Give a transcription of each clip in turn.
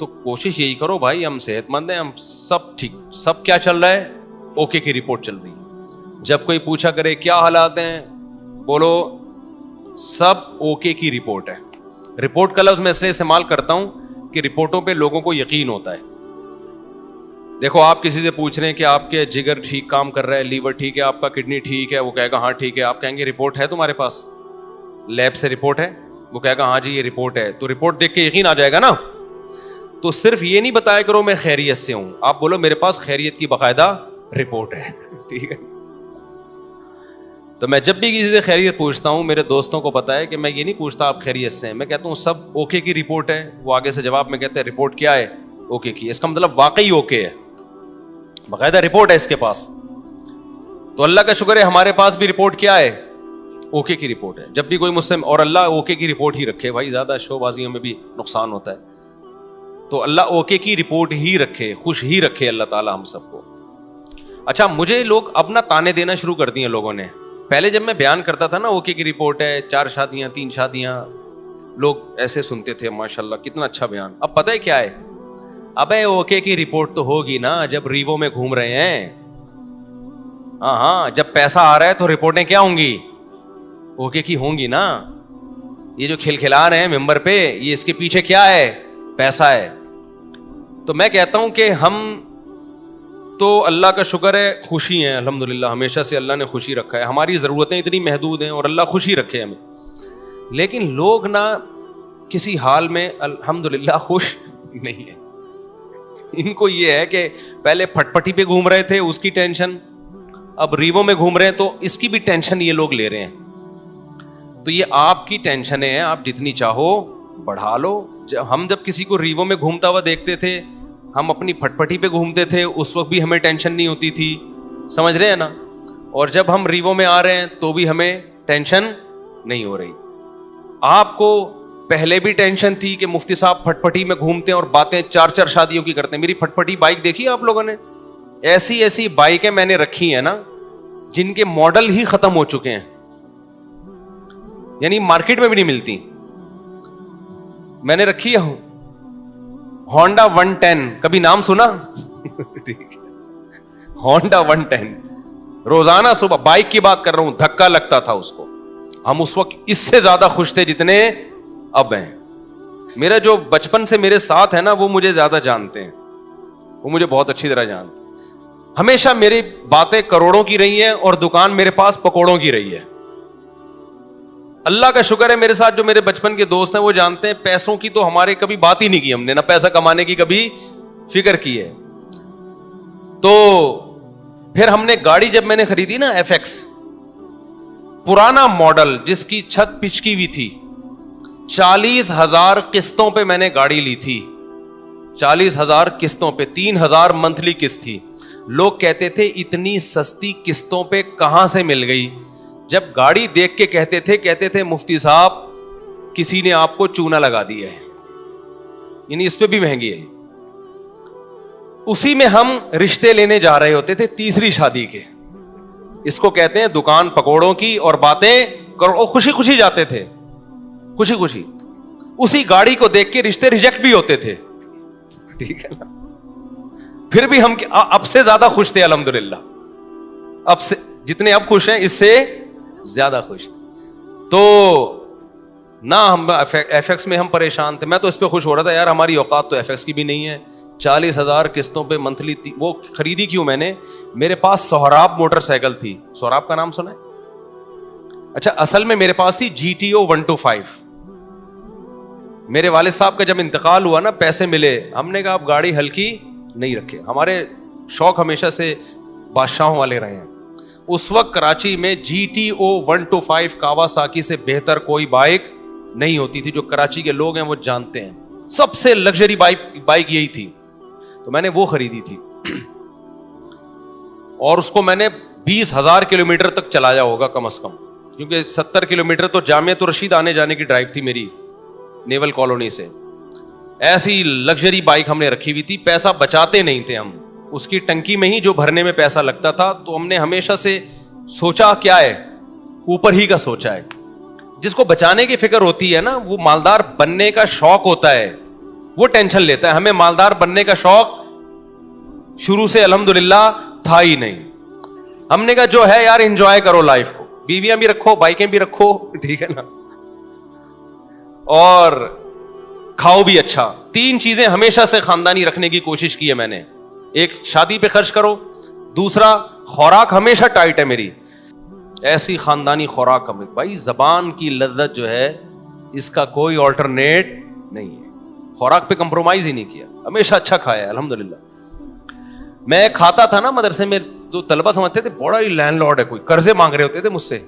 تو کوشش یہی کرو بھائی, ہم صحت مند ہیں, ہم سب ٹھیک, سب کیا چل رہا ہے, اوکے کی رپورٹ چل رہی ہے. جب کوئی پوچھا کرے کیا حالات ہیں, بولو سب اوکے کی رپورٹ ہے. رپورٹ کا لفظ میں اس لیے استعمال کرتا ہوں کہ رپورٹوں پہ لوگوں کو یقین ہوتا ہے. دیکھو آپ کسی سے پوچھ رہے ہیں کہ آپ کے جگر ٹھیک کام کر رہا ہے, لیور ٹھیک ہے, آپ کا کڈنی ٹھیک ہے, وہ کہے گا ہاں ٹھیک ہے. آپ کہیں گے رپورٹ ہے تمہارے پاس, لیب سے رپورٹ ہے, وہ کہے گا ہاں جی یہ رپورٹ ہے. تو رپورٹ دیکھ کے یقین آ جائے گا نا. تو صرف یہ نہیں بتایا کرو میں خیریت سے ہوں, آپ بولو میرے پاس خیریت کی باقاعدہ رپورٹ ہے. ٹھیک ہے. تو میں جب بھی کسی سے خیریت پوچھتا ہوں, میرے دوستوں کو پتا ہے کہ میں یہ نہیں پوچھتا آپ خیریت سے ہیں, میں کہتا ہوں سب اوکے کی رپورٹ ہے. وہ آگے سے جواب میں کہتے ہیں رپورٹ کیا ہے, اوکے کی. اس کا مطلب واقعی اوکے ہے, باقاعدہ رپورٹ ہے اس کے پاس. تو اللہ کا شکر ہے ہمارے پاس بھی رپورٹ کیا ہے, اوکے کی رپورٹ ہے. جب بھی کوئی مجھ سے, اور اللہ اوکے کی رپورٹ ہی رکھے بھائی, زیادہ شو بازیوں میں بھی نقصان ہوتا ہے. تو اللہ اوکے کی رپورٹ ہی رکھے, خوش ہی رکھے اللہ تعالی ہم سب کو. اچھا, مجھے لوگ اب نا تانے دینا شروع کر دیے لوگوں نے. پہلے جب میں بیان کرتا تھا نا اوکے کی رپورٹ ہے, 4 شادیاں 3 شادیاں, لوگ ایسے سنتے تھے ماشاءاللہ کتنا اچھا بیان. اب پتہ ہے کیا ہے, ابے اوکے کی رپورٹ تو ہوگی نا جب ریوو میں گھوم رہے ہیں. ہاں, جب پیسہ آ رہا ہے تو رپورٹیں کیا ہوں گی, اوکے کی ہوں گی نا. یہ جو کھلکھلا رہے ہیں ممبر پہ, یہ اس کے پیچھے کیا ہے, پیسہ ہے. تو میں کہتا ہوں کہ ہم تو اللہ کا شکر ہے خوشی ہیں الحمدللہ, ہمیشہ سے اللہ نے خوشی رکھا ہے. ہماری ضرورتیں اتنی محدود ہیں اور اللہ خوشی رکھے ہمیں. لیکن لوگ نا کسی حال میں الحمدللہ خوش نہیں ہیں. ان کو یہ ہے کہ پہلے پھٹ پٹی پہ گھوم رہے تھے اس کی ٹینشن, اب ریوو میں گھوم رہے ہیں تو اس کی بھی ٹینشن یہ لوگ لے رہے ہیں. تو یہ آپ کی ٹینشنیں ہیں, آپ جتنی چاہو بڑھا لو. ہم جب کسی کو ریوو میں گھومتا ہوا دیکھتے تھے, ہم اپنی پھٹ پٹی پہ گھومتے تھے, اس وقت بھی ہمیں ٹینشن نہیں ہوتی تھی, سمجھ رہے ہیں نا. اور جب ہم ریوو میں آ رہے ہیں تو بھی ہمیں ٹینشن نہیں ہو رہی. آپ کو پہلے بھی ٹینشن تھی کہ مفتی صاحب پھٹ پٹی میں گھومتے ہیں اور باتیں 4 شادیوں کی کرتے ہیں. میری پھٹ پٹی بائک دیکھی آپ لوگوں نے, ایسی بائکیں میں نے رکھی ہیں نا جن کے ماڈل ہی ختم ہو چکے ہیں, یعنی مارکیٹ میں بھی نہیں ملتی. میں نے رکھی ہے ہونڈا 110, کبھی نام سنا؟ ہونڈا 110, روزانہ صبح بائک کی بات کر رہا ہوں, دھکا لگتا تھا اس کو. ہم اس وقت اس سے زیادہ خوش تھے جتنے اب ہیں. میرا جو بچپن سے میرے ساتھ ہے نا وہ مجھے زیادہ جانتے ہیں, وہ مجھے بہت اچھی طرح جانتے ہیں. ہمیشہ میری باتیں کروڑوں کی رہی ہیں اور دکان میرے پاس پکوڑوں کی رہی ہے. اللہ کا شکر ہے میرے ساتھ جو میرے بچپن کے دوست ہیں وہ جانتے ہیں پیسوں کی تو ہمارے کبھی بات ہی نہیں کی ہم نے, نہ پیسہ کمانے کی کبھی فکر کی ہے. تو پھر ہم نے گاڑی جب میں نے خریدی نا FX, پرانا ماڈل جس کی چھت پچکی ہوئی تھی, 40,000 قسطوں پہ میں نے گاڑی لی تھی. 40,000 قسطوں پہ, 3,000 منتھلی قسط تھی. لوگ کہتے تھے اتنی سستی قسطوں پہ کہاں سے مل گئی. جب گاڑی دیکھ کے کہتے تھے مفتی صاحب کسی نے آپ کو چونا لگا دیا ہے, یعنی اس پہ بھی مہنگی ہے. اسی میں ہم رشتے لینے جا رہے ہوتے تھے تیسری شادی کے. اس کو کہتے ہیں دکان پکوڑوں کی اور باتیں کرو, خوشی خوشی جاتے تھے, خوشی خوشی. اسی گاڑی کو دیکھ کے رشتے ریجیکٹ بھی ہوتے تھے, ٹھیک ہے نا. پھر بھی ہم اب سے زیادہ خوش تھے الحمدللہ, اب سے جتنے اب خوش ہیں اس سے زیادہ خوش تھے. تو نہ ہم FX میں ہم پریشان تھے, میں تو اس پہ خوش ہو رہا تھا یار ہماری اوقات تو FX کی بھی نہیں ہے. 40,000 قسطوں پہ منتھلی, وہ خریدی کیوں میں نے, میرے پاس سہراب موٹر سائیکل تھی. سہراب کا نام سنا ہے؟ اچھا, اصل میں میرے پاس تھی GTO 125. میرے والد صاحب کا جب انتقال ہوا نا, پیسے ملے, ہم نے کہا اب گاڑی ہلکی نہیں رکھے. ہمارے شوق ہمیشہ سے بادشاہوں والے رہے ہیں. اس وقت کراچی میں GTO 125 کاواساکی سے بہتر کوئی بائک نہیں ہوتی تھی. جو کراچی کے لوگ ہیں وہ جانتے ہیں, سب سے لگژری بائک یہی تھی. تو میں نے وہ خریدی تھی اور اس کو میں نے 20,000 کلومیٹر تک چلایا ہوگا کم از کم, کیونکہ 70 کلومیٹر تو جامعۃ الرشید آنے جانے کی ڈرائیو تھی میری نیول کالونی سے. ایسی لگژری بائک ہم نے رکھی ہوئی تھی. پیسہ بچاتے نہیں تھے ہم, اس کی ٹنکی میں ہی جو بھرنے میں پیسہ لگتا تھا. تو ہم نے ہمیشہ سے سوچا کیا ہے, اوپر ہی کا سوچا ہے. جس کو بچانے کی فکر ہوتی ہے نا وہ مالدار بننے کا شوق ہوتا ہے, وہ ٹینشن لیتا ہے. ہمیں مالدار بننے کا شوق شروع سے الحمدللہ تھا ہی نہیں. ہم نے کہا جو ہے یار انجوائے کرو لائف کو, بیویاں بھی رکھو, بائکیں بھی رکھو, ٹھیک ہے نا, اور کھاؤ بھی اچھا. 3 چیزیں ہمیشہ سے خاندانی رکھنے کی کوشش کی ہے میں نے. ایک, شادی پہ خرچ کرو. دوسرا, خوراک ہمیشہ ٹائٹ ہے میری, ایسی خاندانی خوراک ہمیں. بھائی زبان کی لذت جو ہے اس کا کوئی آلٹرنیٹ نہیں ہے. خوراک پہ کمپرومائز ہی نہیں کیا, ہمیشہ اچھا کھایا ہے الحمدللہ. میں کھاتا تھا نا مدرسے میں, جو طلبہ سمجھتے تھے بڑا ہی لینڈ لارڈ ہے کوئی, قرضے مانگ رہے ہوتے تھے مجھ سے,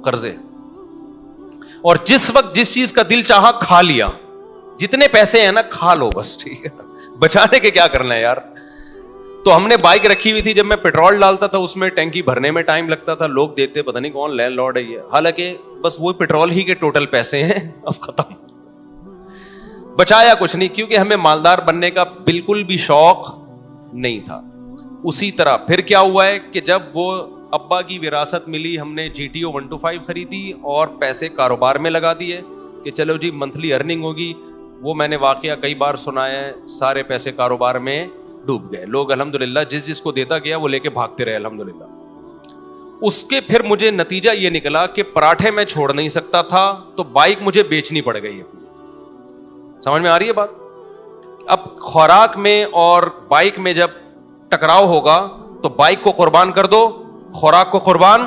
قرضے. اور جس وقت جس چیز کا دل چاہا کھا لیا. جتنے پیسے ہیں نا کھا لو بس, ٹھیک ہے, بچانے کے کیا کرنا ہے یار. تو ہم نے بائک رکھی ہوئی تھی, جب میں پیٹرول ڈالتا تھا اس میں ٹینکی بھرنے میں ٹائم لگتا تھا, لوگ دیکھتے پتہ نہیں کون لینڈ لارڈ ہے یہ, حالانکہ بس وہ پیٹرول ہی کے ٹوٹل پیسے ہیں, اب ختم. بچایا کچھ نہیں, کیونکہ ہمیں مالدار بننے کا بالکل بھی شوق نہیں تھا. اسی طرح پھر کیا ہوا ہے کہ جب وہ ابا کی وراثت ملی, ہم نے GTO 125 خریدی اور پیسے کاروبار میں لگا دیے کہ چلو جی منتھلی ارننگ ہوگی. وہ میں نے واقعہ کئی بار سنایا ہے, سارے پیسے کاروبار میں ڈوب گئے. لوگ الحمدللہ جس کو دیتا گیا وہ لے کے بھاگتے رہے الحمدللہ. اس کے پھر مجھے نتیجہ یہ نکلا کہ پراٹھے میں چھوڑ نہیں سکتا تھا, تو بائک مجھے بیچنی پڑ گئی اپنی. سمجھ میں آ رہی ہے بات. اب خوراک میں اور بائک میں جب ٹکراؤ ہوگا تو بائک کو قربان کر دو, خوراک کو قربان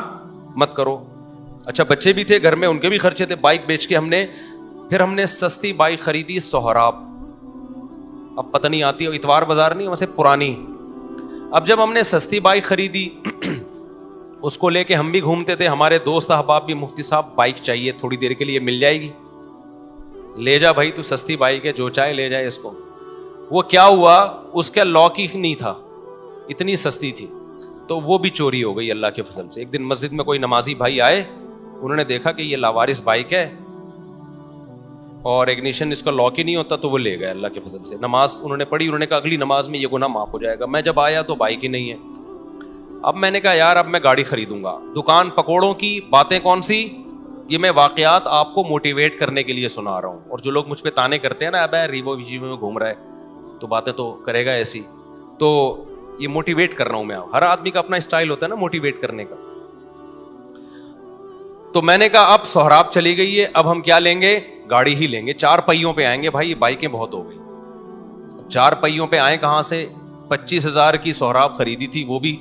مت کرو. اچھا بچے بھی تھے گھر میں, ان کے بھی خرچے تھے. بائک بیچ کے پھر ہم نے سستی بائک خریدی سہراب, اب پتہ نہیں آتی, اتوار بازار نہیں ویسے پرانی. اب جب ہم نے سستی بائک خریدی اس کو لے کے ہم بھی گھومتے تھے, ہمارے دوست احباب بھی, مفتی صاحب بائک چاہیے تھوڑی دیر کے لیے, مل جائے گی, لے جا بھائی تو سستی بائک ہے, جو چاہے لے جائے اس کو. وہ کیا ہوا, اس کا لاک ہی نہیں تھا, اتنی سستی تھی, تو وہ بھی چوری ہو گئی اللہ کے فضل سے. ایک دن مسجد میں کوئی نمازی بھائی آئے, انہوں نے دیکھا کہ یہ لاوارث بائک ہے اور اگنیشن اس کا لاک ہی نہیں ہوتا, تو وہ لے گئے اللہ کے فضل سے. نماز انہوں نے پڑھی, انہوں نے کہا اگلی نماز میں یہ گناہ معاف ہو جائے گا. میں جب آیا تو بائک ہی نہیں ہے. اب میں نے کہا یار اب میں گاڑی خریدوں گا. دکان پکوڑوں کی باتیں کون سی, یہ میں واقعات آپ کو موٹیویٹ کرنے کے لیے سنا رہا ہوں. اور جو لوگ مجھ پہ تانے کرتے ہیں نا, اب ریوو ویجیو میں گھوم رہا ہے تو باتیں تو کرے گا ایسی, تو یہ موٹیویٹ کر رہا ہوں میں. ہر آدمی کا اپنا اسٹائل ہوتا ہے نا موٹیویٹ کرنے کا. تو میں نے کہا اب سہراب چلی گئی ہے, اب ہم کیا لیں گے, گاڑی ہی لیں گے, 4 پہیوں پہ آئیں گے. بھائی یہ بائکیں بہت ہو گئی, 4 پہیوں پہ آئیں کہاں سے. 25,000 کی سہراب خریدی تھی, وہ بھی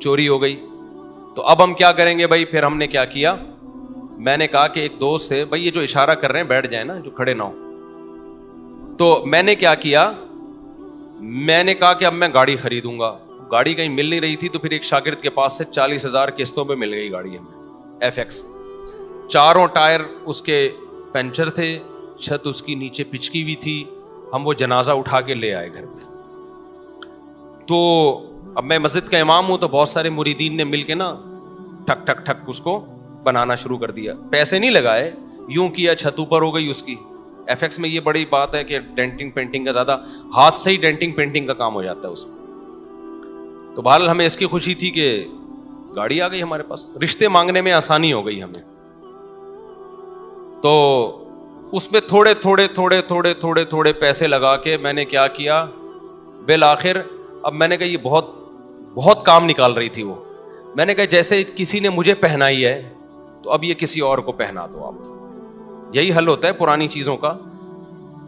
چوری ہو گئی. تو اب ہم کیا کریں گے بھائی. پھر ہم نے کیا کیا, میں نے کہا کہ ایک دوست سے, بھائی یہ جو اشارہ کر رہے ہیں بیٹھ جائیں نا, جو کھڑے نہ ہو. تو میں نے کیا کیا, میں نے کہا کہ اب میں گاڑی خریدوں گا. گاڑی کہیں مل نہیں رہی تھی, تو پھر ایک شاگرد کے پاس سے 40,000 قسطوں پہ مل گئی گاڑی ہمیں, FX. 4 ٹائر اس کے پنچر تھے, چھت اس کی نیچے پچکی ہوئی تھی. ہم وہ جنازہ اٹھا کے لے آئے گھر میں. تو اب میں مسجد کا امام ہوں, تو بہت سارے مریدین نے مل کے نا ٹھک ٹھک ٹھک اس کو بنانا شروع کر دیا. پیسے نہیں لگائے, یوں کیا, چھت اوپر ہو گئی اس کی. FX میں یہ بڑی بات ہے کہ ڈینٹنگ پینٹنگ کا زیادہ, ہاتھ سے ہی ڈینٹنگ پینٹنگ کا کام ہو جاتا ہے اس میں. تو بہرحال ہمیں اس کی خوشی تھی کہ گاڑی آ گئی ہمارے پاس, رشتے مانگنے میں آسانی ہو گئی ہمیں. تو اس میں تھوڑے تھوڑے تھوڑے تھوڑے تھوڑے تھوڑے پیسے لگا کے میں نے کیا کیا, بالآخر اب میں نے کہا یہ بہت بہت کام نکال رہی تھی وہ. میں نے کہا جیسے کسی نے مجھے پہنائی ہے تو اب یہ کسی اور کو پہنا دو آپ. یہی حل ہوتا ہے پرانی چیزوں کا.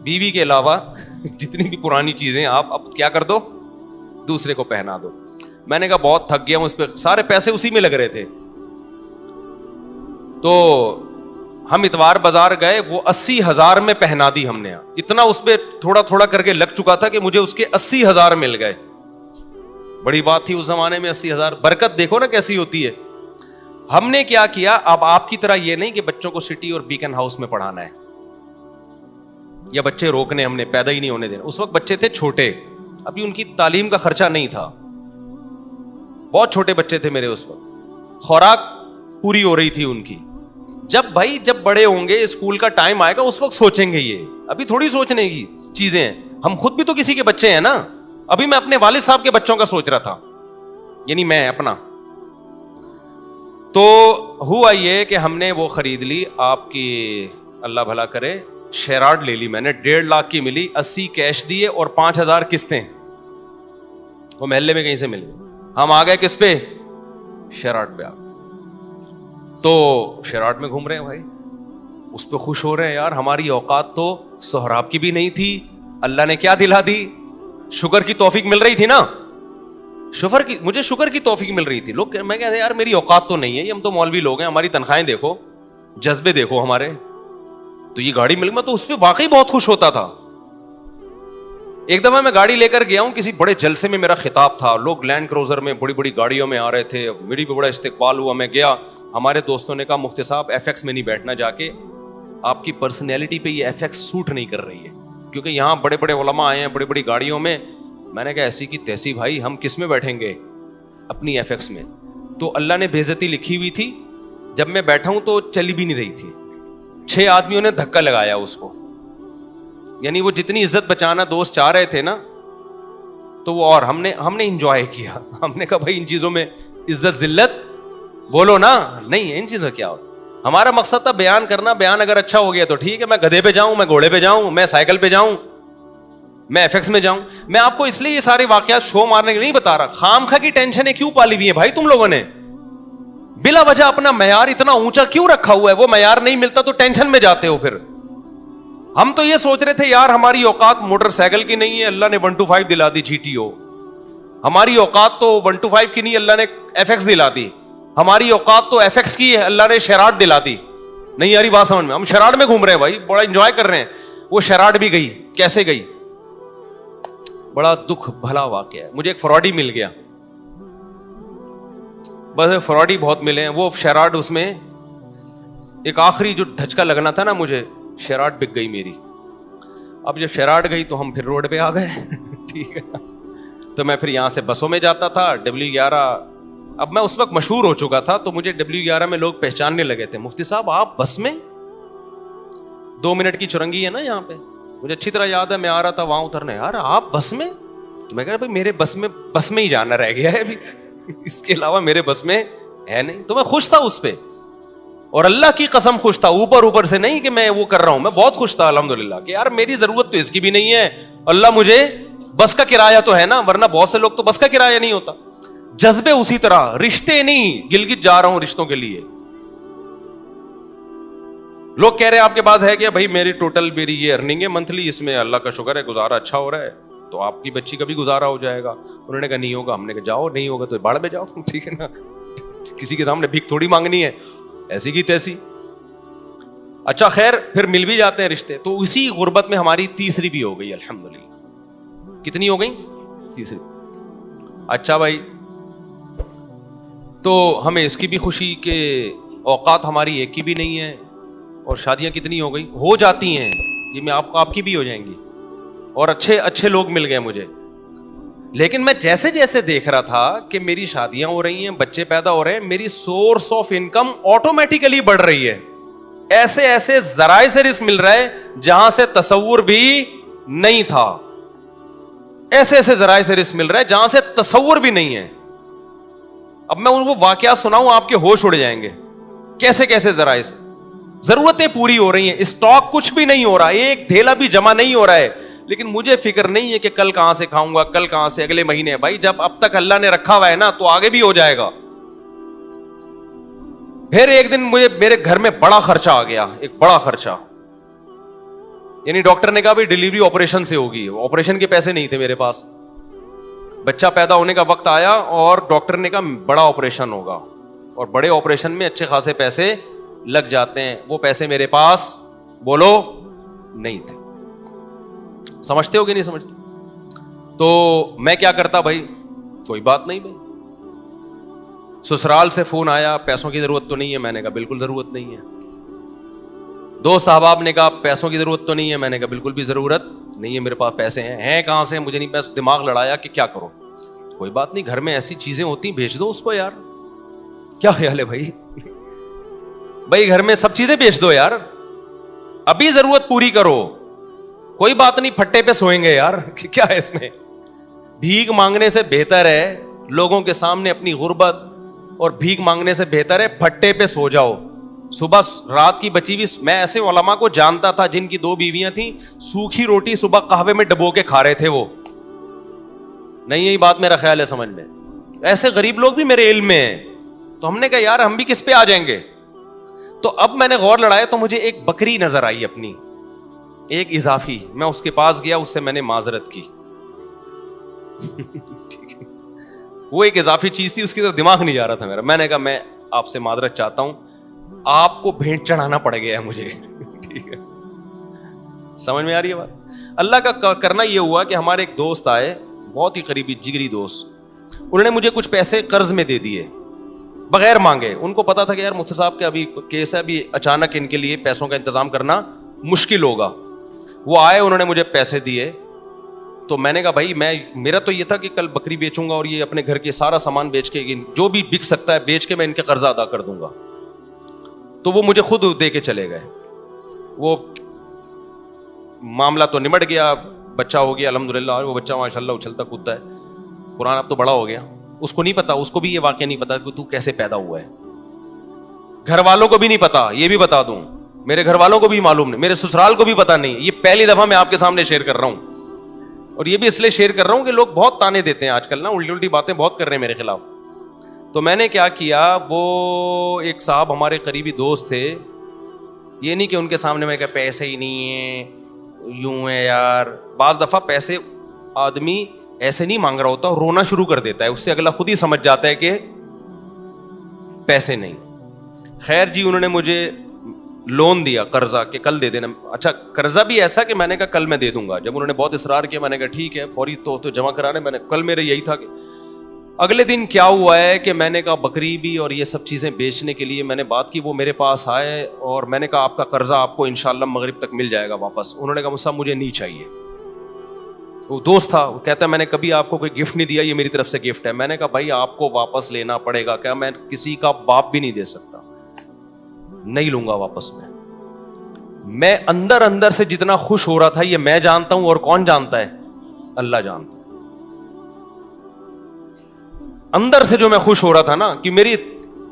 بیوی کے علاوہ جتنی بھی پرانی چیزیں آپ اب کیا کر دو, دوسرے کو پہنا دو. میں نے کہا بہت تھک گیا ہوں اس پہ, سارے پیسے اسی میں لگ رہے تھے. تو ہم اتوار بازار گئے, وہ 80,000 میں پہنا دی ہم نے. اتنا اس پہ تھوڑا تھوڑا کر کے لگ چکا تھا کہ مجھے اس کے 80,000 مل گئے. بڑی بات تھی اس زمانے میں 80,000. برکت دیکھو نا کیسی ہوتی ہے. ہم نے کیا کیا, اب آپ کی طرح یہ نہیں کہ بچوں کو سٹی اور بیکن ہاؤس میں پڑھانا ہے یا بچے روکنے, ہم نے پیدا ہی نہیں ہونے دینا. اس وقت بچے تھے چھوٹے, ابھی ان کی تعلیم کا خرچہ نہیں تھا, بہت چھوٹے بچے تھے میرے اس وقت. خوراک پوری ہو رہی تھی ان کی. جب بڑے ہوں گے, اسکول کا ٹائم آئے گا, اس وقت سوچیں گے. یہ ابھی تھوڑی سوچنے کی چیزیں ہیں. ہم خود بھی تو کسی کے بچے ہیں نا. ابھی میں اپنے والد صاحب کے بچوں کا سوچ رہا تھا, یعنی میں اپنا. تو ہوا یہ کہ ہم نے وہ خرید لی, آپ کی اللہ بھلا کرے, شیراٹ لے لی میں نے, 1.5 لاکھ کی ملی, 80 کیش دیے اور 5,000 قسطیں, وہ محلے میں کہیں سے مل گئی. ہم آ گئے کس پہ؟ شیراٹ پہ آ گئے. تو شیراٹ میں گھوم رہے ہیں بھائی, اس پہ خوش ہو رہے ہیں یار, ہماری اوقات تو سہراب کی بھی نہیں تھی, اللہ نے کیا دلا دی, شکر کی توفیق مل رہی تھی نا, مجھے شکر کی توفیق مل رہی تھی. لوگ میں کہتے ہیں یار میری اوقات تو نہیں ہے, یہ ہم تو مولوی لوگ ہیں, ہماری تنخواہیں دیکھو, جذبے دیکھو ہمارے, تو یہ گاڑی مل, میں تو اس پہ واقعی بہت خوش ہوتا تھا. ایک دفعہ میں گاڑی لے کر گیا ہوں, کسی بڑے جلسے میں میرا خطاب تھا, لوگ لینڈ کروزر میں بڑی بڑی گاڑیوں میں آ رہے تھے, میری بھی بڑا استقبال ہوا. میں گیا, ہمارے دوستوں نے کہا مفتی صاحب ایف ایکس میں نہیں بیٹھنا, جا کے آپ کی پرسنالٹی پہ یہ ایف ایکس سوٹ نہیں کر رہی ہے, کیونکہ یہاں بڑے بڑے علماء آئے ہیں بڑی بڑی گاڑیوں میں. میں نے کہا ایسی کی تیسی بھائی, ہم کس میں بیٹھیں گے؟ اپنی ایف ایکس میں. تو اللہ نے بے عزتی لکھی ہوئی تھی, جب میں بیٹھا ہوں تو چلی بھی نہیں رہی تھی, 6 آدمیوں نے دھکا لگایا اس کو, یعنی وہ جتنی عزت بچانا دوست چاہ رہے تھے نا, تو وہ, اور ہم نے انجوائے کیا. ہم نے کہا بھائی ان چیزوں میں عزت ذلت بولو نا, نہیں ہے ان چیزوں کیا ہوتا. ہمارا مقصد تھا بیان کرنا, بیان اگر اچھا ہو گیا تو ٹھیک ہے, میں گدھے پہ جاؤں, میں گھوڑے پہ جاؤں, میں سائیکل پہ جاؤں, میں ایف ایکس میں جاؤں. میں آپ کو اس لیے یہ سارے واقعات شو مارنے کے نہیں بتا رہا, خام خواہ کی ٹینشنیں کیوں پالی ہوئی ہیں بھائی تم لوگوں نے, بلا وجہ اپنا معیار اتنا اونچا کیوں رکھا ہوا ہے؟ وہ معیار نہیں ملتا تو ٹینشن میں جاتے ہو. پھر ہم تو یہ سوچ رہے تھے یار ہماری اوقات موٹر سائیکل کی نہیں ہے, اللہ نے 125 دلا دی GTO. ہماری اوقات تو 125 کی نہیں, اللہ نے ایف ایکس دلا دی. ہماری اوقات تو ایف ایکس کی ہے, اللہ نے شیراٹ دلا دی. نہیں یاری بات سمجھ میں, ہم شیراٹ میں گھوم رہے ہیں بھائی, بڑا انجوائے کر رہے ہیں. وہ شیراٹ بھی گئی, کیسے گئی؟ بڑا دکھ بھلا واقعہ ہے. مجھے ایک فراڈی مل گیا, بس فراڈی بہت ملے ہیں. وہ شیراٹ, اس میں ایک آخری جو دھچکا لگنا تھا نا مجھے, شیراٹ بک گئی میری. اب جب شیراٹ گئی تو ہم پھر روڈ پہ آ گئے. ٹھیک ہے, تو میں پھر یہاں سے بسوں میں جاتا تھا, W11. اب میں اس وقت مشہور ہو چکا تھا, تو مجھے W11 میں لوگ پہچاننے لگے تھے, مفتی صاحب آپ بس میں, 2 منٹ کی چرنگی ہے نا یہاں پہ, مجھے اچھی طرح یاد ہے. میں آ رہا تھا وہاں اترنے, یار آپ بس میں؟ تو میں کہا بھائی میرے بس میں ہی جانا رہ گیا ہے ابھی, اس کے علاوہ میرے بس میں ہے نہیں. تو میں خوش تھا اس پہ, اور اللہ کی قسم خوش تھا, اوپر سے نہیں کہ میں وہ کر رہا ہوں, میں بہت خوش تھا الحمدللہ کہ یار میری ضرورت تو اس کی بھی نہیں ہے, اللہ مجھے بس کا کرایہ تو ہے نا, ورنہ بہت سے لوگ تو بس کا کرایہ نہیں ہوتا. جذبے اسی طرح, رشتے نہیں, گلگت جا رہا ہوں رشتوں کے لیے. لوگ کہہ رہے ہیں آپ کے پاس ہے کیا؟ بھائی میری ٹوٹل میری یہ ارننگ ہے منتھلی, اس میں اللہ کا شکر ہے گزارا اچھا ہو رہا ہے, تو آپ کی بچی کا بھی گزارا ہو جائے گا. انہوں نے کہا نہیں ہوگا. ہم نے کہا جاؤ, نہیں ہوگا تو باڑ میں جاؤ. ٹھیک ہے نا, کسی کے سامنے بھیک تھوڑی مانگنی ہے, ایسی کی تیسی. اچھا خیر, پھر مل بھی جاتے ہیں رشتے. تو اسی غربت میں ہماری تیسری بھی ہو گئی الحمدللہ. کتنی ہو گئی؟ تیسری. اچھا بھائی, تو ہمیں اس کی بھی خوشی کہ اوقات ہماری ایک کی بھی نہیں ہے, اور شادیاں کتنی ہو گئی, ہو جاتی ہیں یہ, میں آپ کی بھی ہو جائیں گی, اور اچھے لوگ مل گئے مجھے. لیکن میں جیسے جیسے دیکھ رہا تھا کہ میری شادیاں ہو رہی ہیں, بچے پیدا ہو رہے ہیں, میری سورس آف انکم آٹومیٹیکلی بڑھ رہی ہے. ایسے ذرائع سے رزق مل رہا ہے جہاں سے تصور بھی نہیں تھا. ایسے ذرائع سے رزق مل رہا ہے جہاں سے تصور بھی نہیں ہے. اب میں ان کو واقعات سناؤں آپ کے ہوش اڑ جائیں گے, کیسے ذرائع سے. ضرورتیں پوری ہو رہی ہیں, اسٹاک کچھ بھی نہیں ہو رہا, ایک دھیلا بھی جمع نہیں ہو رہا ہے, لیکن مجھے فکر نہیں ہے کہ کل کہاں سے کھاؤں گا, کل کہاں سے, اگلے مہینے. بھائی جب اب تک اللہ نے رکھا ہوا ہے نا, تو آگے بھی ہو جائے گا. پھر ایک دن میرے گھر میں بڑا خرچہ آ گیا, ایک بڑا خرچہ. یعنی ڈاکٹر نے کہا بھائی ڈلیوری آپریشن سے ہوگی, آپریشن کے پیسے نہیں تھے میرے پاس. بچہ پیدا ہونے کا وقت آیا اور ڈاکٹر نے کہا بڑا آپریشن ہوگا, اور بڑے آپریشن میں اچھے خاصے پیسے لگ جاتے ہیں. وہ پیسے میرے پاس بولو نہیں تھے. سمجھتے ہو کہ نہیں سمجھتے؟ تو میں کیا کرتا بھائی, کوئی بات نہیں بھائی. سسرال سے فون آیا, پیسوں کی ضرورت تو نہیں ہے. میں نے کہا بالکل ضرورت نہیں ہے. دوست احباب نے کہا پیسوں کی ضرورت تو نہیں ہے. میں نے کہا بالکل بھی ضرورت نہیں ہے, میرے پاس پیسے ہیں کہاں سے, مجھے نہیں. پیسے دماغ لڑایا کہ کیا کرو. کوئی بات نہیں, گھر میں ایسی چیزیں ہوتی ہیں, بھیج دو اس کو یار. کیا خیال ہے بھائی؟ بھائی گھر میں سب چیزیں بیچ دو یار, ابھی ضرورت پوری کرو. کوئی بات نہیں, پھٹے پہ سوئیں گے یار, کیا ہے اس میں. بھیک مانگنے سے بہتر ہے لوگوں کے سامنے اپنی غربت, اور بھیک مانگنے سے بہتر ہے پھٹے پہ سو جاؤ. صبح رات کی بچی ہوئی, میں ایسے علماء کو جانتا تھا جن کی 2 بیویاں تھیں, سوکھی روٹی صبح قہوے میں ڈبو کے کھا رہے تھے وہ. نہیں یہی بات میرا خیال ہے سمجھ میں. ایسے غریب لوگ بھی میرے علم میں ہیں. تو ہم نے کہا یار ہم بھی کس پہ آ جائیں گے. تو اب میں نے غور لڑایا تو مجھے ایک بکری نظر آئی اپنی, ایک اضافی. میں اس کے پاس گیا, اس سے میں نے معذرت کی. وہ ایک اضافی چیز تھی, اس کی طرف دماغ نہیں جا رہا تھا میرا. میں نے کہا میں آپ سے معذرت چاہتا ہوں, آپ کو بھیٹ چڑھانا پڑ گیا ہے مجھے. ٹھیک ہے, سمجھ میں آ رہی ہے بات. اللہ کا کرنا یہ ہوا کہ ہمارے ایک دوست آئے, بہت ہی قریبی جگری دوست. انہوں نے مجھے کچھ پیسے قرض میں دے دیے بغیر مانگے. ان کو پتا تھا کہ یار مفتی صاحب کے ابھی کیس ہے, ابھی اچانک ان کے لیے پیسوں کا انتظام کرنا مشکل ہوگا. وہ آئے, انہوں نے مجھے پیسے دیے. تو میں نے کہا بھائی میرا تو یہ تھا کہ کل بکری بیچوں گا اور یہ اپنے گھر کے سارا سامان بیچ کے, جو بھی بک سکتا ہے بیچ کے میں ان کے قرضہ ادا کر دوں گا. تو وہ مجھے خود دے کے چلے گئے. وہ معاملہ تو نمٹ گیا, بچہ ہو گیا الحمدللہ. وہ بچہ ماشاء اللہ اچھلتا کودتا ہے, قرآن اب تو بڑا ہو گیا. اس کو نہیں پتا, اس کو بھی یہ واقعہ نہیں پتا کہ تو کیسے پیدا ہوا ہے. گھر والوں کو بھی نہیں پتا, یہ بھی بتا دوں, میرے گھر والوں کو بھی معلوم نہیں, میرے سسرال کو بھی پتا نہیں. یہ پہلی دفعہ میں آپ کے سامنے شیئر کر رہا ہوں. اور یہ بھی اس لیے شیئر کر رہا ہوں کہ لوگ بہت تانے دیتے ہیں آج کل نا, الٹی الٹی باتیں بہت کر رہے ہیں میرے خلاف. تو میں نے کیا کیا, وہ ایک صاحب ہمارے قریبی دوست تھے. یہ نہیں کہ ان کے سامنے میں کہا پیسے ہی نہیں ہیں, یوں ہے یار. بعض دفعہ پیسے آدمی ایسے نہیں مانگ رہا ہوتا, رونا شروع کر دیتا ہے, اس سے اگلا خود ہی سمجھ جاتا ہے کہ پیسے نہیں. خیر جی, انہوں نے مجھے لون دیا, قرضہ, کہ کل دے دینا. اچھا قرضہ بھی ایسا کہ میں نے کہا کل میں دے دوں گا. جب انہوں نے بہت اصرار کیا, میں نے کہا ٹھیک ہے, فوری تو جمع کرانے. میں نے کل میرے یہی تھا کہ اگلے دن کیا ہوا ہے کہ میں نے کہا بکری بھی اور یہ سب چیزیں بیچنے کے لیے میں نے بات کی. وہ میرے پاس آئے اور میں نے کہا آپ کا قرضہ آپ کو انشاءاللہ مغرب تک مل جائے گا واپس. انہوں نے کہا مصعب مجھے نہیں چاہیے. وہ دوست تھا, وہ کہتا ہے میں نے کبھی آپ کو کوئی گفٹ نہیں دیا, یہ میری طرف سے گفٹ ہے. میں نے کہا بھائی آپ کو واپس لینا پڑے گا. کیا میں کسی کا باپ بھی نہیں دے سکتا, نہیں لوں گا واپس. میں اندر اندر سے جتنا خوش ہو رہا تھا یہ میں جانتا ہوں, اور کون جانتا ہے, اللہ جانتا ہے. اندر سے جو میں خوش ہو رہا تھا نا, کہ میری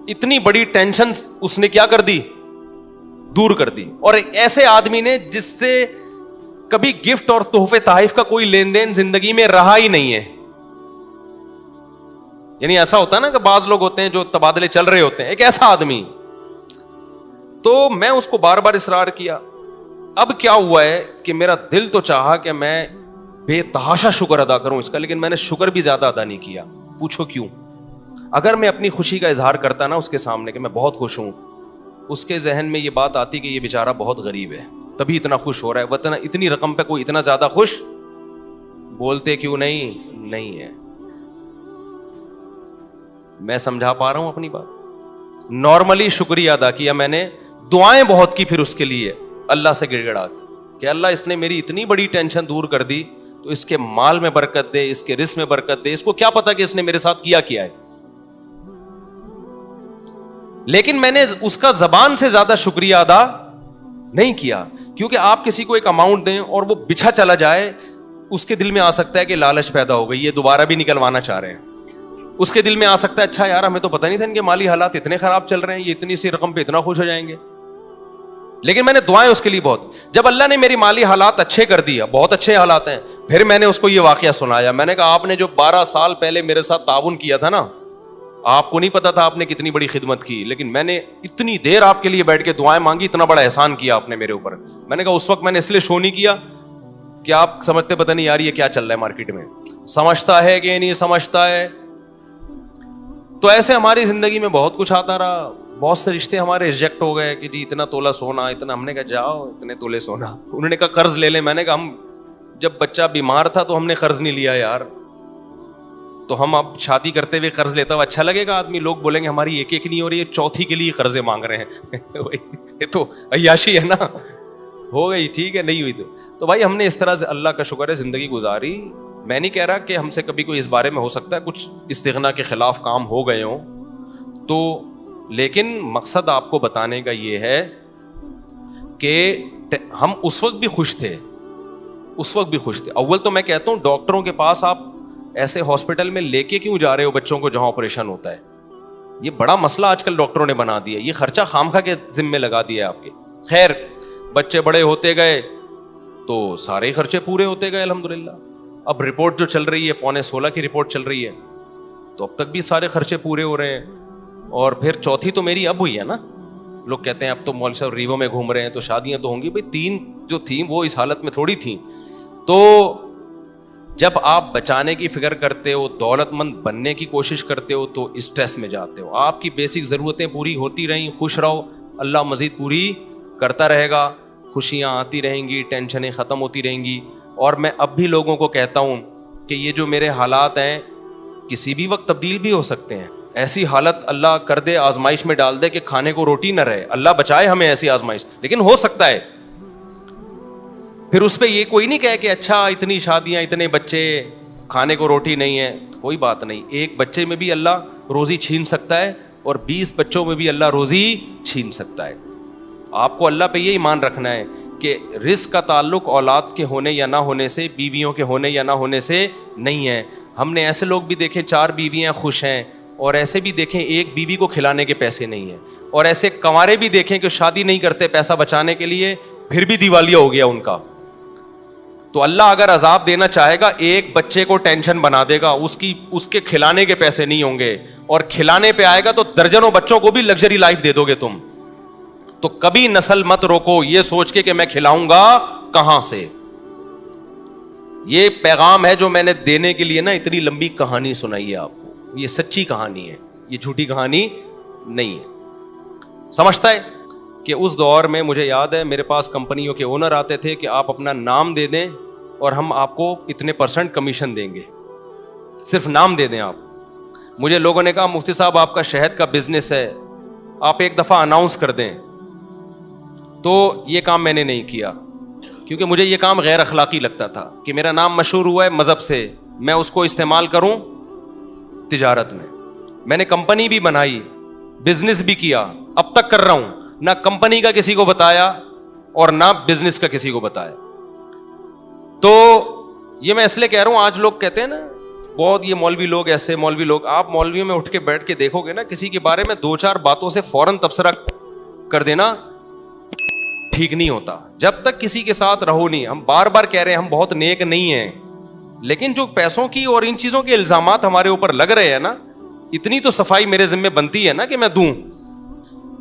اتنی بڑی ٹینشن اس نے کیا کر دی, دور کر دی. اور ایک ایسے آدمی نے جس سے کبھی گفٹ اور تحفے تحائف کا کوئی لین دین زندگی میں رہا ہی نہیں ہے. یعنی ایسا ہوتا ہے نا کہ بعض لوگ ہوتے ہیں جو تبادلے چل رہے ہوتے ہیں, ایک ایسا آدمی. تو میں اس کو بار بار اصرار کیا. اب کیا ہوا ہے کہ میرا دل تو چاہا کہ میں بے تحاشا شکر ادا کروں اس کا, لیکن میں نے شکر بھی زیادہ ادا نہیں کیا. پوچھو کیوں؟ اگر میں اپنی خوشی کا اظہار کرتا نا اس کے سامنے کہ میں بہت خوش ہوں, اس کے ذہن میں یہ بات آتی کہ یہ بیچارہ بہت غریب ہے تبھی اتنا خوش ہو رہا ہے, ورنہ اتنی رقم پہ کوئی اتنا زیادہ خوش بولتے کیوں نہیں ہے. میں سمجھا پا رہا ہوں اپنی بات. نارملی شکریہ ادا کیا میں نے, دعائیں بہت کی پھر اس کے لیے اللہ سے گڑ گڑا کہ اللہ اس نے میری اتنی بڑی ٹینشن دور کر دی, تو اس کے مال میں برکت دے, اس کے رزق میں برکت دے. اس کو کیا پتا کہ اس نے میرے ساتھ کیا ہے. لیکن میں نے اس کا زبان سے زیادہ شکریہ ادا نہیں کیا, کیونکہ آپ کسی کو ایک اماؤنٹ دیں اور وہ بچھا چلا جائے, اس کے دل میں آ سکتا ہے کہ لالچ پیدا ہو گئی, یہ دوبارہ بھی نکلوانا چاہ رہے ہیں. اس کے دل میں آ سکتا ہے اچھا یار ہمیں تو پتہ نہیں تھا ان کے مالی حالات اتنے خراب چل رہے ہیں, یہ اتنی سی رقم پہ اتنا خوش ہو جائیں گے. لیکن میں نے دعائیں اس کے لیے بہت. جب اللہ نے میری مالی حالات اچھے کر دیا, بہت اچھے حالات ہیں, پھر میں نے اس کو یہ واقعہ سنایا. میں نے کہا آپ نے جو 12 سال پہلے میرے ساتھ تعاون کیا تھا نا, آپ کو نہیں پتا تھا آپ نے کتنی بڑی خدمت کی, لیکن میں نے اتنی دیر آپ کے لیے بیٹھ کے دعائیں مانگی, اتنا بڑا احسان کیا آپ نے میرے اوپر. میں نے کہا اس وقت میں نے اس لیے شو نہیں کیا کہ آپ سمجھتے پتہ نہیں یار یہ کیا چل رہا ہے مارکیٹ میں, سمجھتا ہے کہ نہیں سمجھتا ہے. تو ایسے ہماری زندگی میں بہت کچھ آتا رہا, بہت سے رشتے ہمارے ریجیکٹ ہو گئے کہ جی اتنا تولہ سونا, اتنا. ہم نے کہا جاؤ اتنے تولے سونا. انہوں نے کہا قرض لے لیں. میں نے کہا ہم جب بچہ بیمار تھا تو ہم نے قرض نہیں لیا یار, تو ہم اب شادی کرتے ہوئے قرض لیتا ہوا اچھا لگے گا آدمی, لوگ بولیں گے ہماری ایک نہیں ہو رہی ہے, چوتھی کے لیے قرضے مانگ رہے ہیں. یہ تو عیاشی ہے نا. ہو گئی ٹھیک ہے, نہیں ہوئی تو بھائی ہم نے اس طرح سے اللہ کا شکر ہے زندگی گزاری. میں نہیں کہہ رہا کہ ہم سے کبھی کوئی اس بارے میں ہو سکتا ہے کچھ استغنا کے خلاف کام ہو گئے ہوں تو, لیکن مقصد آپ کو بتانے کا یہ ہے کہ ہم اس وقت بھی خوش تھے, اس وقت بھی خوش تھے. اول تو میں کہتا ہوں ڈاکٹروں کے پاس آپ ایسے ہاسپٹل میں لے کے کیوں جا رہے ہو بچوں کو جہاں آپریشن ہوتا ہے, یہ بڑا مسئلہ آج کل ڈاکٹروں نے بنا دیا, یہ خرچہ خامخواہ کے ذمے لگا دیا ہے آپ کے. خیر, بچے بڑے ہوتے گئے تو سارے خرچے پورے ہوتے گئے الحمدللہ. اب رپورٹ جو چل رہی ہے 15.16 کی رپورٹ چل رہی ہے, تو اب تک بھی سارے خرچے پورے ہو رہے ہیں. اور پھر چوتھی تو میری اب ہوئی ہے نا. لوگ کہتے ہیں اب تو مولوی صاحب ریوو میں گھوم رہے ہیں تو شادیاں تو ہوں گی. بھائی 3 جو تھیں وہ اس حالت میں تھوڑی تھیں. تو جب آپ بچانے کی فکر کرتے ہو, دولت مند بننے کی کوشش کرتے ہو, تو اسٹریس میں جاتے ہو. آپ کی بیسک ضرورتیں پوری ہوتی رہیں, خوش رہو, اللہ مزید پوری کرتا رہے گا. خوشیاں آتی رہیں گی, ٹینشنیں ختم ہوتی رہیں گی. اور میں اب بھی لوگوں کو کہتا ہوں کہ یہ جو میرے حالات ہیں کسی بھی وقت تبدیل بھی ہو سکتے ہیں. ایسی حالت اللہ کر دے, آزمائش میں ڈال دے کہ کھانے کو روٹی نہ رہے, اللہ بچائے ہمیں ایسی آزمائش, لیکن ہو سکتا ہے. پھر اس پہ یہ کوئی نہیں کہے کہ اچھا اتنی شادیاں, اتنے بچے, کھانے کو روٹی نہیں ہے. کوئی بات نہیں, ایک بچے میں بھی اللہ روزی چھین سکتا ہے اور 20 بچوں میں بھی اللہ روزی چھین سکتا ہے. آپ کو اللہ پہ یہ ایمان رکھنا ہے کہ رزق کا تعلق اولاد کے ہونے یا نہ ہونے سے, بیویوں کے ہونے یا نہ ہونے سے نہیں ہے. ہم نے ایسے لوگ بھی دیکھے 4 بیویاں خوش ہیں, اور ایسے بھی دیکھیں ایک بیوی کو کھلانے کے پیسے نہیں ہیں, اور ایسے کنوارے بھی دیکھیں کہ شادی نہیں کرتے پیسہ بچانے کے لیے, پھر بھی دیوالیہ ہو گیا ان کا. تو اللہ اگر عذاب دینا چاہے گا, ایک بچے کو ٹینشن بنا دے گا, اس کے کھلانے کے پیسے نہیں ہوں گے, اور کھلانے پہ آئے گا تو درجنوں بچوں کو بھی لگژری لائف دے دو گے تم. تو کبھی نسل مت روکو یہ سوچ کے کہ میں کھلاؤں گا کہاں سے. یہ پیغام ہے جو میں نے دینے کے لیے نا اتنی لمبی کہانی سنائی ہے آپ کو. یہ سچی کہانی ہے, یہ جھوٹی کہانی نہیں ہے. سمجھتا ہے کہ اس دور میں مجھے یاد ہے میرے پاس کمپنیوں کے اونر آتے تھے کہ آپ اپنا نام دے دیں اور ہم آپ کو اتنے % کمیشن دیں گے, صرف نام دے دیں آپ. مجھے لوگوں نے کہا مفتی صاحب آپ کا شہد کا بزنس ہے, آپ ایک دفعہ اناؤنس کر دیں. تو یہ کام میں نے نہیں کیا, کیونکہ مجھے یہ کام غیر اخلاقی لگتا تھا کہ میرا نام مشہور ہوا ہے مذہب سے, میں اس کو استعمال کروں تجارت میں. میں نے کمپنی بھی بنائی, بزنس بھی کیا, اب تک کر رہا ہوں, نہ کمپنی کا کسی کو بتایا اور نہ بزنس کا کسی کو بتایا. تو یہ میں اس لیے کہہ رہا ہوں, آج لوگ کہتے ہیں نا بہت یہ مولوی لوگ ایسے, مولوی لوگ, آپ مولویوں میں اٹھ کے بیٹھ کے دیکھو گے نا, کسی کے بارے میں 2-4 باتوں سے فوراً تبصرہ کر دینا ٹھیک نہیں ہوتا. جب تک کسی کے ساتھ رہو نہیں, ہم بار بار کہہ رہے ہیں ہم بہت نیک نہیں ہیں, لیکن جو پیسوں کی اور ان چیزوں کے الزامات ہمارے اوپر لگ رہے ہیں نا, اتنی تو صفائی میرے ذمہ بنتی ہے نا کہ میں دوں.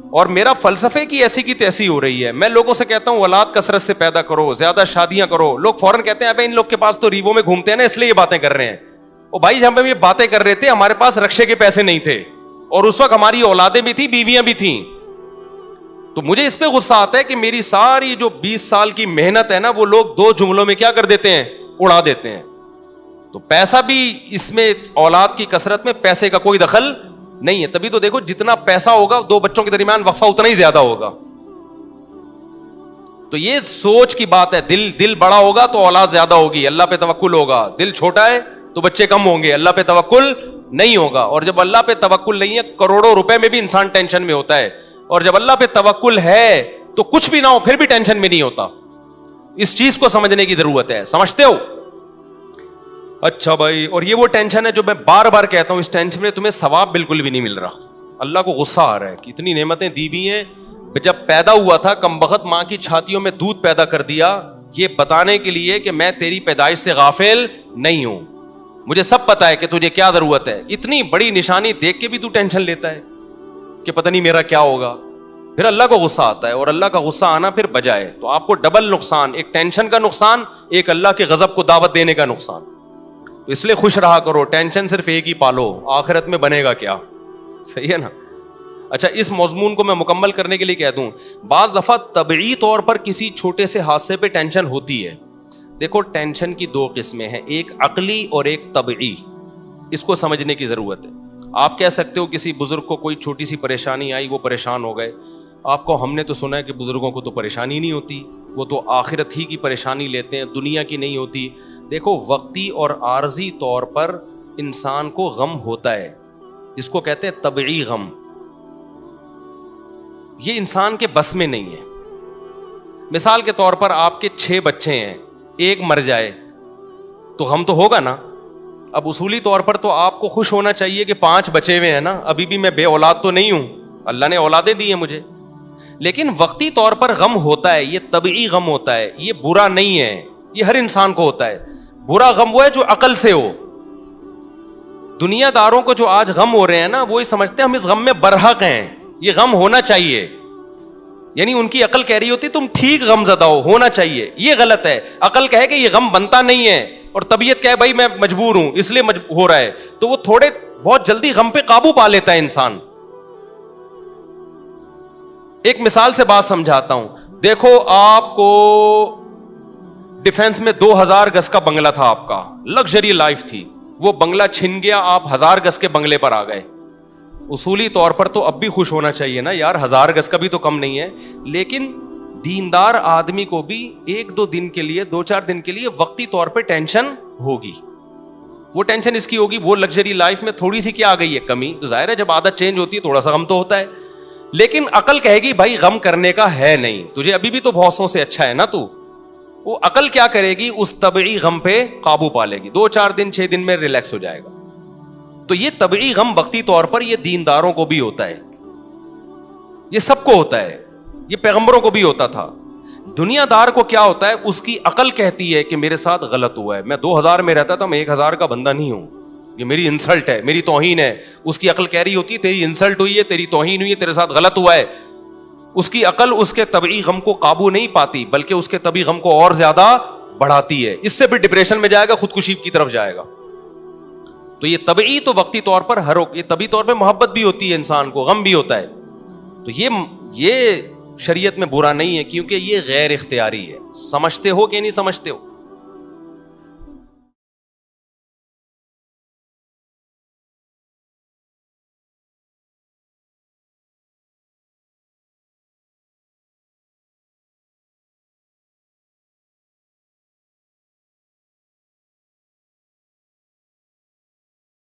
اور میرا فلسفے کی ایسی کی تیسی ہو رہی ہے. میں لوگوں سے کہتا ہوں اولاد کثرت سے پیدا کرو, زیادہ شادیاں کرو. لوگ فوراً کہتے ہیں ابے ان لوگ کے پاس تو ریوو میں گھومتے ہیں نا اس لیے یہ باتیں کر رہے ہیں. او بھائی جب ہم یہ باتیں کر رہے تھے ہمارے پاس رکشے کے پیسے نہیں تھے, اور اس وقت ہماری اولادیں بھی تھیں, بیویاں بھی تھیں. تو مجھے اس پہ غصہ آتا ہے کہ میری ساری جو 20 سال کی محنت ہے نا وہ لوگ 2 جملوں میں کیا کر دیتے ہیں, اڑا دیتے ہیں. تو پیسہ بھی اس میں, اولاد کی کثرت میں پیسے کا کوئی دخل نہیں ہے. تبھی تو دیکھو جتنا پیسہ ہوگا 2 بچوں کے درمیان وفا اتنا ہی زیادہ ہوگا. تو یہ سوچ کی بات ہے. دل بڑا ہوگا تو اولاد زیادہ ہوگی, اللہ پہ توکل ہوگا. دل چھوٹا ہے تو بچے کم ہوں گے, اللہ پہ توکل نہیں ہوگا. اور جب اللہ پہ توکل نہیں ہے, کروڑوں روپے میں بھی انسان ٹینشن میں ہوتا ہے, اور جب اللہ پہ توکل ہے تو کچھ بھی نہ ہو پھر بھی ٹینشن میں نہیں ہوتا. اس چیز کو سمجھنے کی ضرورت ہے. سمجھتے ہو؟ اچھا بھائی, اور یہ وہ ٹینشن ہے جو میں بار بار کہتا ہوں, اس ٹینشن میں تمہیں ثواب بالکل بھی نہیں مل رہا. اللہ کو غصہ آ رہا ہے کہ اتنی نعمتیں دی ہوئی ہیں, جب پیدا ہوا تھا کمبخت ماں کی چھاتیوں میں دودھ پیدا کر دیا, یہ بتانے کے لیے کہ میں تیری پیدائش سے غافل نہیں ہوں, مجھے سب پتا ہے کہ تجھے کیا ضرورت ہے. اتنی بڑی نشانی دیکھ کے بھی تو ٹینشن لیتا ہے کہ پتہ نہیں میرا کیا ہوگا. پھر اللہ کو غصہ آتا ہے, اور اللہ کا غصہ آنا پھر بجائے تو آپ کو ڈبل نقصان, ایک ٹینشن کا نقصان, ایک اللہ کے غضب کو دعوت دینے کا نقصان. تو اس لیے خوش رہا کرو, ٹینشن صرف ایک ہی پالو, آخرت میں بنے گا کیا. صحیح ہے نا. اچھا, اس مضمون کو میں مکمل کرنے کے لیے کہہ دوں, بعض دفعہ طبعی طور پر کسی چھوٹے سے حادثے پہ ٹینشن ہوتی ہے. دیکھو ٹینشن کی 2 قسمیں ہیں, ایک عقلی اور ایک طبعی. اس کو سمجھنے کی ضرورت ہے. آپ کہہ سکتے ہو کسی بزرگ کو کوئی چھوٹی سی پریشانی آئی, وہ پریشان ہو گئے. آپ کو, ہم نے تو سنا ہے کہ بزرگوں کو تو پریشانی نہیں ہوتی, وہ تو آخرت ہی کی پریشانی لیتے ہیں, دنیا کی نہیں ہوتی. دیکھو وقتی اور عارضی طور پر انسان کو غم ہوتا ہے, اس کو کہتے ہیں طبعی غم. یہ انسان کے بس میں نہیں ہے. مثال کے طور پر آپ کے 6 بچے ہیں, ایک مر جائے تو غم تو ہوگا نا. اب اصولی طور پر تو آپ کو خوش ہونا چاہیے کہ 5 بچے ہوئے ہیں نا, ابھی بھی میں بے اولاد تو نہیں ہوں, اللہ نے اولادیں دی ہیں مجھے, لیکن وقتی طور پر غم ہوتا ہے, یہ طبعی غم ہوتا ہے, یہ برا نہیں ہے, یہ ہر انسان کو ہوتا ہے. برا غم وہ ہے جو عقل سے ہو. دنیا داروں کو جو آج غم ہو رہے ہیں نا, وہ یہ سمجھتے ہیں ہم اس غم میں برحق ہیں, یہ غم ہونا چاہیے, یعنی ان کی عقل کہہ رہی ہوتی تم ٹھیک غم زدہ ہونا چاہیے, یہ غلط ہے. عقل کہے کہ یہ غم بنتا نہیں ہے, اور طبیعت کہے بھائی میں مجبور ہوں اس لیے ہو رہا ہے, تو وہ تھوڑے بہت جلدی غم پہ قابو پا لیتا ہے انسان. ایک مثال سے بات سمجھاتا ہوں. دیکھو آپ کو ڈیفنس میں 2000 گز کا بنگلہ تھا, آپ کا لگژری لائف تھی, وہ بنگلہ چھن گیا, آپ 1000 گز کے بنگلے پر آ گئے. اصولی طور پر تو اب بھی خوش ہونا چاہیے نا یار, 1000 گز کا بھی تو کم نہیں ہے. لیکن دیندار آدمی کو بھی 1-2 دن کے لیے, 2-4 دن کے لیے وقتی طور پہ ٹینشن ہوگی. وہ ٹینشن اس کی ہوگی, وہ لگژری لائف میں تھوڑی سی کیا آ گئی ہے کمی, تو ظاہر ہے جب عادت چینج ہوتی ہے تھوڑا سا غم تو ہوتا ہے. لیکن عقل کہے گی بھائی غم کرنے کا ہے نہیں, تجھے ابھی بھی تو بہتوں سے اچھا ہے نا تو. وہ عقل کیا کرے گی, اس طبعی غم پہ قابو پا لے گی, 2-4 دن 6 دن میں ریلیکس ہو جائے گا. تو یہ طبعی غم وقتی طور پر یہ دینداروں کو بھی ہوتا ہے, یہ سب کو ہوتا ہے, یہ پیغمبروں کو بھی ہوتا تھا. دنیا دار کو کیا ہوتا ہے, اس کی عقل کہتی ہے کہ میرے ساتھ غلط ہوا ہے, میں 2000 میں رہتا تھا, میں 1000 کا بندہ نہیں ہوں, یہ میری انسلٹ ہے, میری توہین ہے. اس کی عقل کہہ رہی ہوتی ہے تیری انسلٹ ہوئی ہے, تیری توہین ہوئی ہے, تیرے ساتھ غلط ہوا ہے. اس کی عقل اس کے طبعی غم کو قابو نہیں پاتی, بلکہ اس کے طبعی غم کو اور زیادہ بڑھاتی ہے. اس سے بھی ڈپریشن میں جائے گا, خودکشی کی طرف جائے گا. تو یہ طبعی تو وقتی طور پر یہ طبعی طور پہ محبت بھی ہوتی ہے انسان کو, غم بھی ہوتا ہے. تو یہ شریعت میں برا نہیں ہے, کیونکہ یہ غیر اختیاری ہے. سمجھتے ہو کہ نہیں سمجھتے ہو؟